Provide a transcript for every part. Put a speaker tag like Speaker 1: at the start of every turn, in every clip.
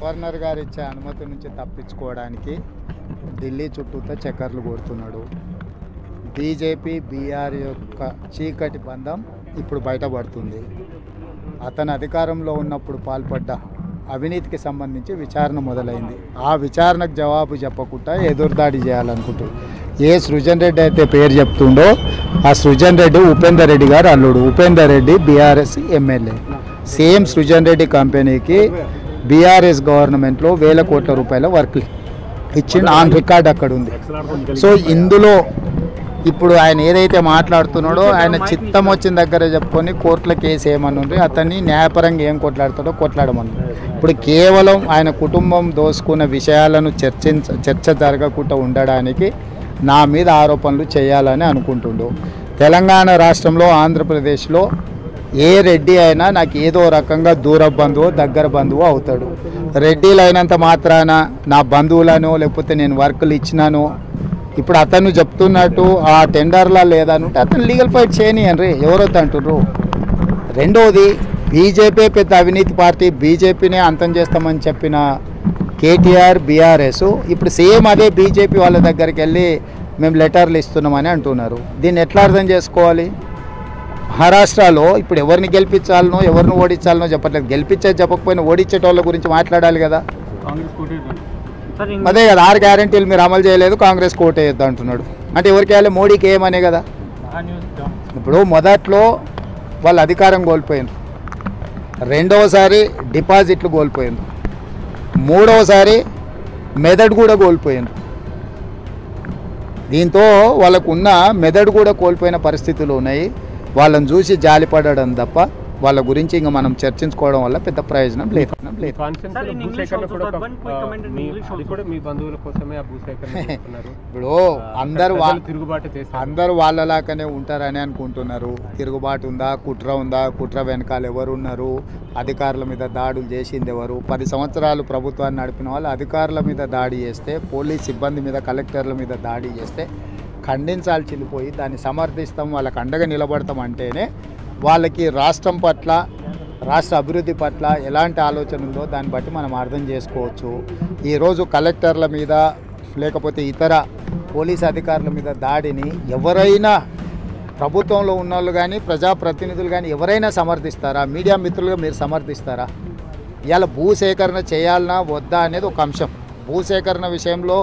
Speaker 1: Governor గారు ఇచ్చే అనుమతి నుంచి తప్పించుకోవడానికి ఢిల్లీ చుట్టూతో చక్కర్లు కొడుతున్నాడు. బీజేపీ బీఆర్ యొక్క చీకటి బంధం ఇప్పుడు బయటపడుతుంది. అతను అధికారంలో ఉన్నప్పుడు పాల్పడ్డ అవినీతికి సంబంధించి విచారణ మొదలైంది. ఆ విచారణకు జవాబు చెప్పకుండా ఎదురుదాడి చేయాలనుకుంటూ ఏ సృజన్ రెడ్డి అయితే పేరు చెప్తుండో ఆ సృజన్ రెడ్డి ఉపేందర్ రెడ్డి గారు అల్లుడు. Upender Reddy BRS MLA. Same Srujan Reddy కంపెనీకి బీఆర్ఎస్ గవర్నమెంట్లో వేల కోట్ల రూపాయల వర్క్ ఇచ్చిండు. ఆన్ రికార్డ్ అక్కడ ఉంది. సో ఇందులో ఇప్పుడు ఆయన ఏదైతే మాట్లాడుతున్నాడో ఆయన చిత్తం వచ్చిన దగ్గర చెప్పుకొని కోర్టుల కేసు ఏమని ఉంది, అతన్ని న్యాయపరంగా ఏం కొట్లాడుతాడో కొట్లాడమని. ఇప్పుడు కేవలం ఆయన కుటుంబం దోసుకున్న విషయాలను చర్చ జరగకుండా ఉండడానికి నా మీద ఆరోపణలు చేయాలని అనుకుంటుండు. తెలంగాణ రాష్ట్రంలో ఆంధ్రప్రదేశ్లో ఏ రెడ్డి అయినా నాకు ఏదో రకంగా దూర బంధువు దగ్గర బంధువు అవుతాడు. రెడ్డిలు అయినంత మాత్రాన నా బంధువులను లేకపోతే నేను వర్కులు ఇచ్చినాను ఇప్పుడు అతను చెప్తున్నట్టు ఆ టెండర్లా లేదనుంటే అతను లీగల్ ఫైట్ చేయనియండి, ఎవరొద్దు అంటుర్రు. రెండవది బీజేపీ పెద్ద అవినీతి పార్టీ, బీజేపీనే అంతం చేస్తామని చెప్పిన కేటీఆర్ బీఆర్ఎస్ ఇప్పుడు సేమ్ అదే బీజేపీ వాళ్ళ దగ్గరికి వెళ్ళి మేము లెటర్లు ఇస్తున్నామని అంటున్నారు. దీన్ని ఎట్లా అర్థం చేసుకోవాలి? మహారాష్ట్రలో ఇప్పుడు ఎవరిని గెలిపించాలనో ఎవరిని ఓడించాలనో చెప్పట్లేదు. గెలిపించేది చెప్పకపోయినా ఓడించేటోళ్ళ గురించి మాట్లాడాలి కదా. అదే కదా 6 గ్యారెంటీలు మీరు అమలు చేయలేదు, కాంగ్రెస్ కోటేయద్దు అంటున్నాడు. అంటే ఎవరికి వెళ్ళి మోడీకి ఏమనే కదా. ఇప్పుడు మొదట్లో వాళ్ళు అధికారం కోల్పోయినారు, రెండవసారి డిపాజిట్లు కోల్పోయినారు, మూడవసారి మెదడు కూడా కోల్పోయినారు. దీంతో వాళ్ళకు ఉన్న మెదడు కూడా కోల్పోయిన పరిస్థితులు ఉన్నాయి. వాళ్ళని చూసి జాలిపడడం తప్ప వాళ్ళ గురించి ఇంకా మనం చర్చించుకోవడం వల్ల పెద్ద ప్రయోజనం లేదు. ఇప్పుడు అందరూ వాళ్ళలాగానే ఉంటారని అనుకుంటున్నారు. తిరుగుబాటు ఉందా, కుట్ర వెనకాల ఎవరు ఉన్నారు, అధికారుల మీద దాడులు చేసింది ఎవరు? 10 సంవత్సరాలు ప్రభుత్వాన్ని నడిపిన వాళ్ళు అధికారుల మీద దాడి చేస్తే, పోలీస్ సిబ్బంది మీద, కలెక్టర్ల మీద దాడి చేస్తే ఖండించాల్సింది పోయి దాన్ని సమర్థిస్తాం, వాళ్ళకి అండగా నిలబడతాం అంటేనే వాళ్ళకి రాష్ట్రం పట్ల, రాష్ట్ర అభివృద్ధి పట్ల ఎలాంటి ఆలోచన ఉందో దాన్ని బట్టి మనం అర్థం చేసుకోవచ్చు. ఈరోజు కలెక్టర్ల మీద లేకపోతే ఇతర పోలీస్ అధికారుల మీద దాడిని ఎవరైనా ప్రభుత్వంలో ఉన్నోళ్ళు కానీ ప్రజాప్రతినిధులు కానీ ఎవరైనా సమర్థిస్తారా? మీడియా మిత్రులుగా మీరు సమర్థిస్తారా? ఇవాళ భూసేకరణ చేయాలన్నా వద్దా అనేది ఒక అంశం. భూసేకరణ విషయంలో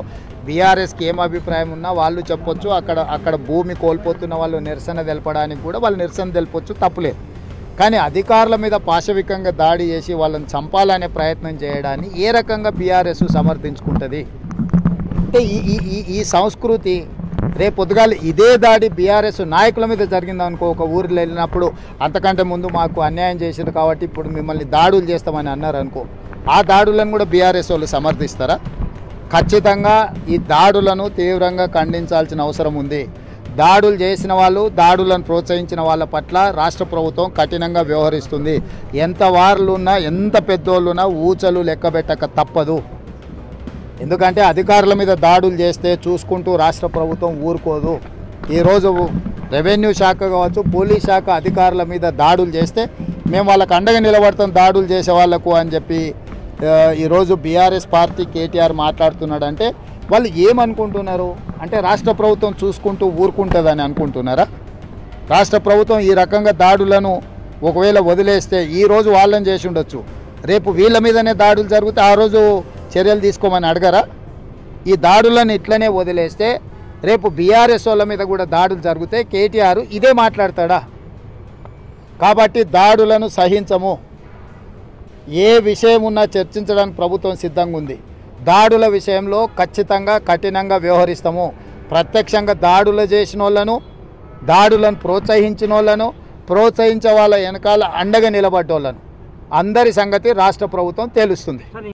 Speaker 1: బీఆర్ఎస్కి ఏం అభిప్రాయం ఉన్నా వాళ్ళు చెప్పొచ్చు. అక్కడ భూమి కోల్పోతున్న వాళ్ళు నిరసన తెలపడానికి కూడా వాళ్ళు నిరసన తెలపొచ్చు, తప్పులేదు. కానీ అధికారుల మీద పాశవికంగా దాడి చేసి వాళ్ళని చంపాలనే ప్రయత్నం చేయడాన్ని ఏ రకంగా బీఆర్ఎస్ సమర్థించుకుంటుంది? అంటే ఈ సంస్కృతి రేపు పొద్దుగాల ఇదే దాడి బీఆర్ఎస్ నాయకుల మీద జరిగిందనుకో, ఒక ఊరిలో వెళ్ళినప్పుడు అంతకంటే ముందు మాకు అన్యాయం చేసింది కాబట్టి ఇప్పుడు మిమ్మల్ని దాడులు చేస్తామని అన్నారు అనుకో, ఆ దాడులను కూడా బీఆర్ఎస్ వాళ్ళు సమర్థిస్తారా? ఖచ్చితంగా ఈ దాడులను తీవ్రంగా ఖండించాల్సిన అవసరం ఉంది. దాడులు చేసిన వాళ్ళు, దాడులను ప్రోత్సహించిన వాళ్ళ పట్ల రాష్ట్ర ప్రభుత్వం కఠినంగా వ్యవహరిస్తుంది. ఎంత వారులున్నా, ఎంత పెద్దోళ్ళున్నా ఊచలు లెక్కబెట్టక తప్పదు. ఎందుకంటే అధికారుల మీద దాడులు చేస్తే చూసుకుంటూ రాష్ట్ర ప్రభుత్వం ఊరుకోదు. ఈరోజు రెవెన్యూ శాఖ కావచ్చు, పోలీస్ శాఖ అధికారుల మీద దాడులు చేస్తే మేము వాళ్ళకు అండగా నిలబడతాం దాడులు చేసే వాళ్లకు అని చెప్పి ఈరోజు బీఆర్ఎస్ పార్టీ కేటీఆర్ మాట్లాడుతున్నాడంటే వాళ్ళు ఏమనుకుంటున్నారు? అంటే రాష్ట్ర ప్రభుత్వం చూసుకుంటూ ఊరుకుంటుందని అనుకుంటున్నారా? రాష్ట్ర ప్రభుత్వం ఈ రకంగా దాడులను ఒకవేళ వదిలేస్తే ఈరోజు వాళ్ళని చేసి ఉండొచ్చు, రేపు వీళ్ళ మీదనే దాడులు జరిగితే ఆ రోజు చర్యలు తీసుకోమని అడగరా? ఈ దాడులను ఇట్లనే వదిలేస్తే రేపు బీఆర్ఎస్ వాళ్ళ మీద కూడా దాడులు జరిగితే కేటీఆర్ ఇదే మాట్లాడతాడా? కాబట్టి దాడులను సహించము. ఏ విషయం ఉన్నా చర్చించడానికి ప్రభుత్వం సిద్ధంగా ఉంది. దాడుల విషయంలో ఖచ్చితంగా కఠినంగా వ్యవహరిస్తాము. ప్రత్యక్షంగా దాడులు చేసిన వాళ్ళను, దాడులను ప్రోత్సహించిన వాళ్ళను, ప్రోత్సహించే వాళ్ళ వెనకాల అండగా నిలబడ్డ వాళ్ళను అందరి సంగతి రాష్ట్ర ప్రభుత్వం తేలుస్తుంది.